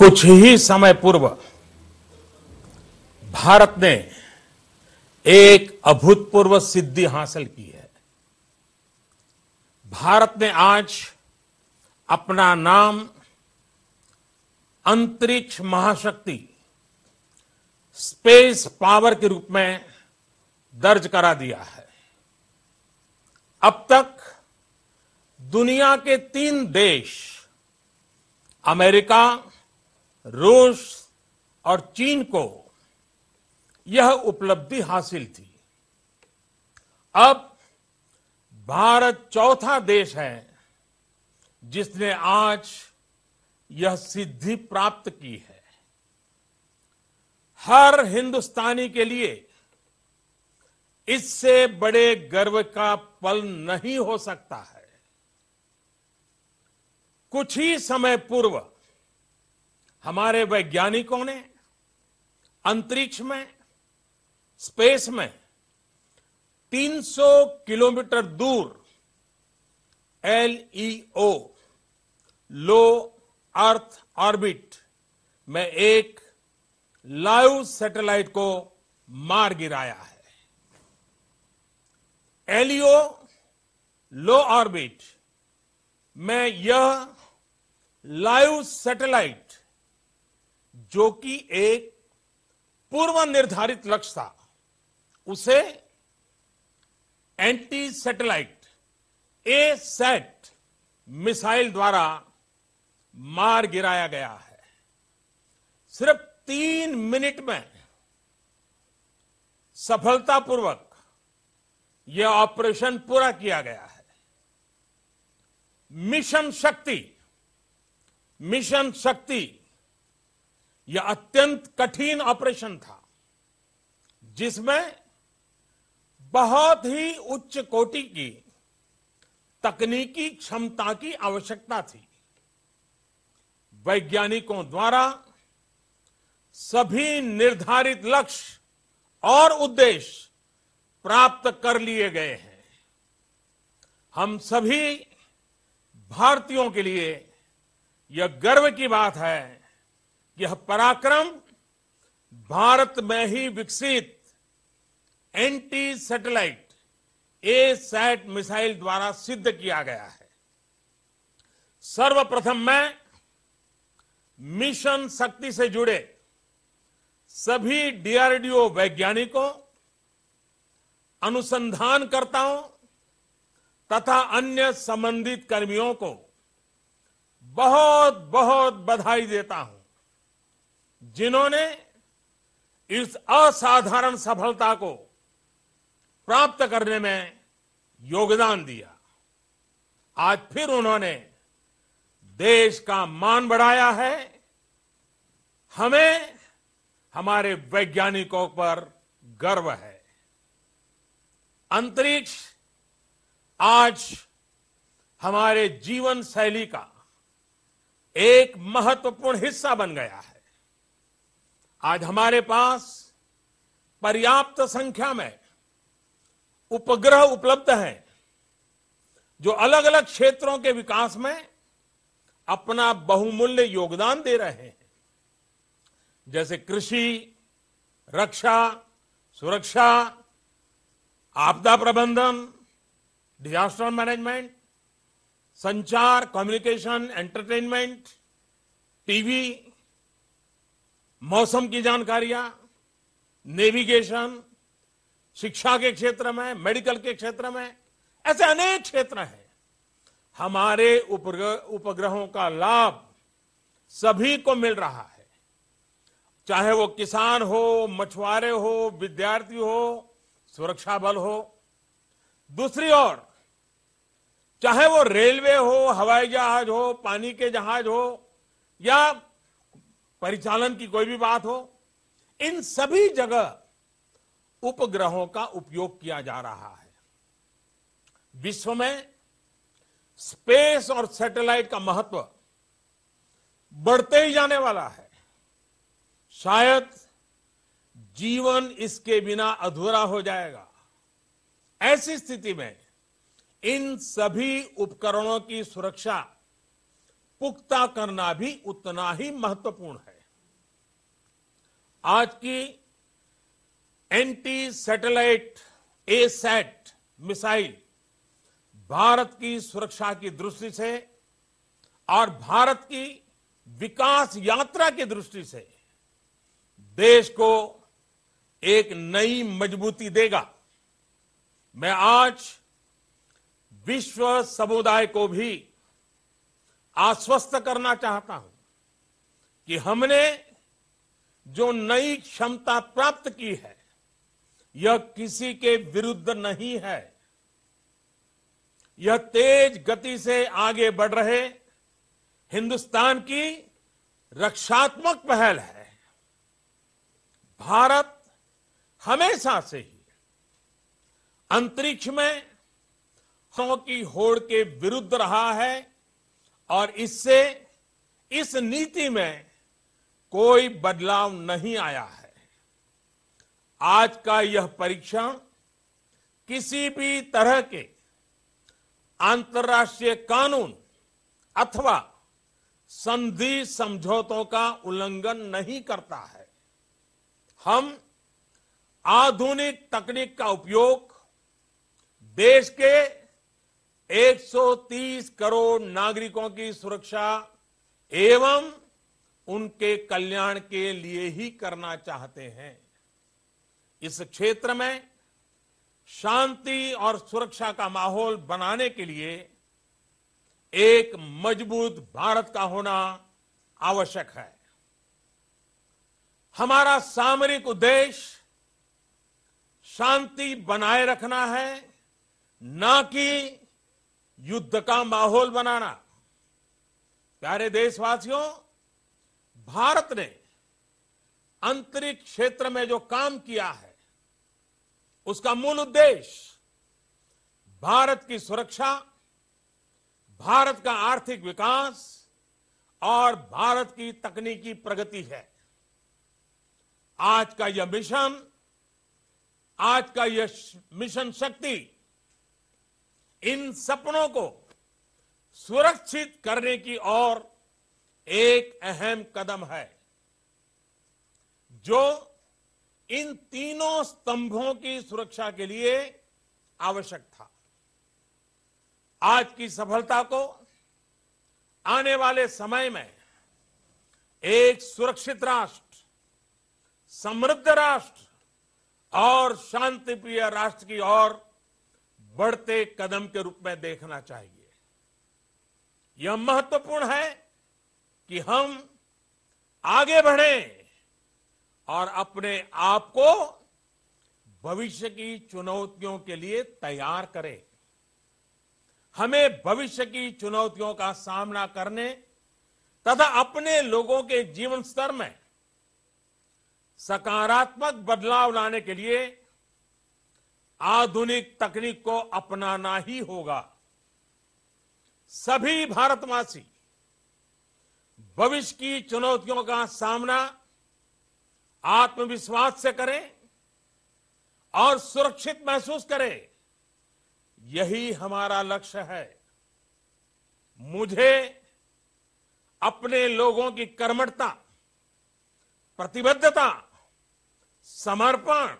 कुछ ही समय पूर्व भारत ने एक अभूतपूर्व सिद्धि हासिल की है। भारत ने आज अपना नाम अंतरिक्ष महाशक्ति स्पेस पावर के रूप में दर्ज करा दिया है। अब तक दुनिया के 3 देश अमेरिका, रूस और चीन को यह उपलब्धि हासिल थी। अब भारत चौथा देश है जिसने आज यह सिद्धि प्राप्त की है। हर हिंदुस्तानी के लिए इससे बड़े गर्व का पल नहीं हो सकता है। कुछ ही समय पूर्व हमारे वैज्ञानिकों ने अंतरिक्ष में, स्पेस में 300 किलोमीटर दूर LEO, लो अर्थ ऑर्बिट में एक लाइव सैटेलाइट को मार गिराया है। LEO, लो ऑर्बिट में यह लाइव सैटेलाइट, जो कि एक पूर्व निर्धारित लक्ष्य था, उसे एंटी सैटेलाइट A-सैट मिसाइल द्वारा मार गिराया गया है। सिर्फ 3 मिनट में सफलतापूर्वक यह ऑपरेशन पूरा किया गया है। मिशन शक्ति यह अत्यंत कठिन ऑपरेशन था, जिसमें बहुत ही उच्च कोटि की तकनीकी क्षमता की आवश्यकता थी। वैज्ञानिकों द्वारा सभी निर्धारित लक्ष्य और उद्देश्य प्राप्त कर लिए गए हैं। हम सभी भारतीयों के लिए यह गर्व की बात है कि यह पराक्रम भारत में ही विकसित एंटी सैटेलाइट A-सैट मिसाइल द्वारा सिद्ध किया गया है। सर्वप्रथम मैं मिशन शक्ति से जुड़े सभी DRDO वैज्ञानिकों, अनुसंधानकर्ताओं तथा अन्य संबंधित कर्मियों को बहुत बहुत बधाई देता हूं, जिन्होंने इस असाधारण सफलता को प्राप्त करने में योगदान दिया। आज फिर उन्होंने देश का मान बढ़ाया है। हमें हमारे वैज्ञानिकों पर गर्व है। अंतरिक्ष आज हमारे जीवन शैली का एक महत्वपूर्ण हिस्सा बन गया है। आज हमारे पास पर्याप्त संख्या में उपग्रह उपलब्ध हैं, जो अलग अलग क्षेत्रों के विकास में अपना बहुमूल्य योगदान दे रहे हैं, जैसे कृषि, रक्षा, सुरक्षा, आपदा प्रबंधन, डिजास्टर मैनेजमेंट, संचार, कम्युनिकेशन, एंटरटेनमेंट, टीवी, मौसम की जानकारियां, नेविगेशन, शिक्षा के क्षेत्र में, मेडिकल के क्षेत्र में, ऐसे अनेक क्षेत्र हैं। हमारे उपग्रहों का लाभ सभी को मिल रहा है, चाहे वो किसान हो, मछुआरे हो, विद्यार्थी हो, सुरक्षा बल हो। दूसरी ओर चाहे वो रेलवे हो, हवाई जहाज हो, पानी के जहाज हो या परिचालन की कोई भी बात हो, इन सभी जगह उपग्रहों का उपयोग किया जा रहा है। विश्व में स्पेस और सैटेलाइट का महत्व बढ़ते ही जाने वाला है। शायद जीवन इसके बिना अधूरा हो जाएगा। ऐसी स्थिति में इन सभी उपकरणों की सुरक्षा पुख्ता करना भी उतना ही महत्वपूर्ण है। आज की anti satellite asset missile Bharat की सुरक्षा की दृष्टि से और भारत की विकास यात्रा की दृष्टि से देश को एक नई मजबूती देगा। मैं आज विश्व समुदाय को भी आश्वस्त करना चाहता हूं कि हमने जो नई क्षमता प्राप्त की है यह किसी के विरुद्ध नहीं है। यह तेज गति से आगे बढ़ रहे हिंदुस्तान की रक्षात्मक पहल है। भारत हमेशा से ही अंतरिक्ष में की होड़ के विरुद्ध रहा है और इससे इस नीति में कोई बदलाव नहीं आया है। आज का यह परीक्षण किसी भी तरह के अंतर्राष्ट्रीय कानून अथवा संधि समझौतों का उल्लंघन नहीं करता है। हम आधुनिक तकनीक का उपयोग देश के 130 करोड़ नागरिकों की सुरक्षा एवं उनके कल्याण के लिए ही करना चाहते हैं। इस क्षेत्र में शांति और सुरक्षा का माहौल बनाने के लिए एक मजबूत भारत का होना आवश्यक है। हमारा सामरिक उद्देश्य शांति बनाए रखना है, न कि युद्ध का माहौल बनाना। प्यारे देशवासियों, भारत ने अंतरिक्ष क्षेत्र में जो काम किया है उसका मूल उद्देश्य भारत की सुरक्षा, भारत का आर्थिक विकास और भारत की तकनीकी प्रगति है। आज का यह मिशन शक्ति इन सपनों को सुरक्षित करने की ओर एक अहम कदम है जो इन तीनों स्तंभों की सुरक्षा के लिए आवश्यक था। आज की सफलता को आने वाले समय में एक सुरक्षित राष्ट्र, समृद्ध राष्ट्र और शांतिप्रिय राष्ट्र की ओर बढ़ते कदम के रूप में देखना चाहिए। यह महत्वपूर्ण है कि हम आगे बढ़ें और अपने आप को भविष्य की चुनौतियों के लिए तैयार करें। हमें भविष्य की चुनौतियों का सामना करने तथा अपने लोगों के जीवन स्तर में सकारात्मक बदलाव लाने के लिए आधुनिक तकनीक को अपनाना ही होगा। सभी भारतवासी भविष्य की चुनौतियों का सामना आत्मविश्वास से करें और सुरक्षित महसूस करें, यही हमारा लक्ष्य है। मुझे अपने लोगों की कर्मठता, प्रतिबद्धता, समर्पण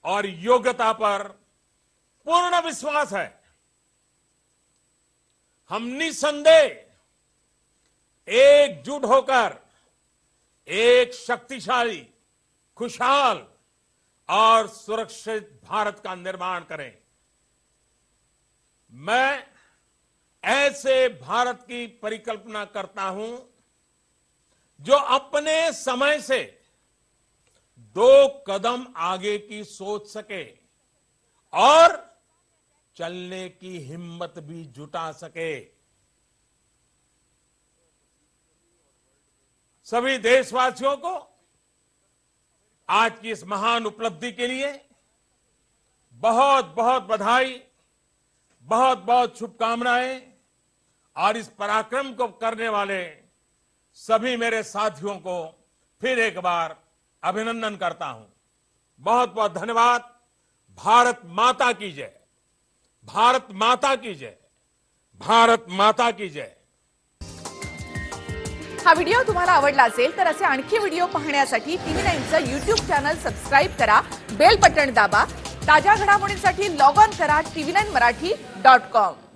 और योग्यता पर पूर्ण विश्वास है। हम निसंदेह एकजुट होकर एक शक्तिशाली, खुशहाल और सुरक्षित भारत का निर्माण करें। मैं ऐसे भारत की परिकल्पना करता हूं जो अपने समय से 2 कदम आगे की सोच सके और चलने की हिम्मत भी जुटा सके। सभी देशवासियों को आज की इस महान उपलब्धि के लिए बहुत बहुत बधाई, बहुत बहुत शुभकामनाएं और इस पराक्रम को करने वाले सभी मेरे साथियों को फिर एक बार अभिनंदन करता हूं। बहुत बहुत धन्यवाद। भारत माता की जय, भारत माता की जय, भारत माता की जय। हा व्हिडिओ तुम्हाला आवडला असेल तर असे आणखी व्हिडिओ पाहण्यासाठी TV9चं YouTube चॅनल सबस्क्राइब करा, बेल बटन दाबा. ताज्या घडामोडींसाठी लॉग ऑन करा tv9marathi.com.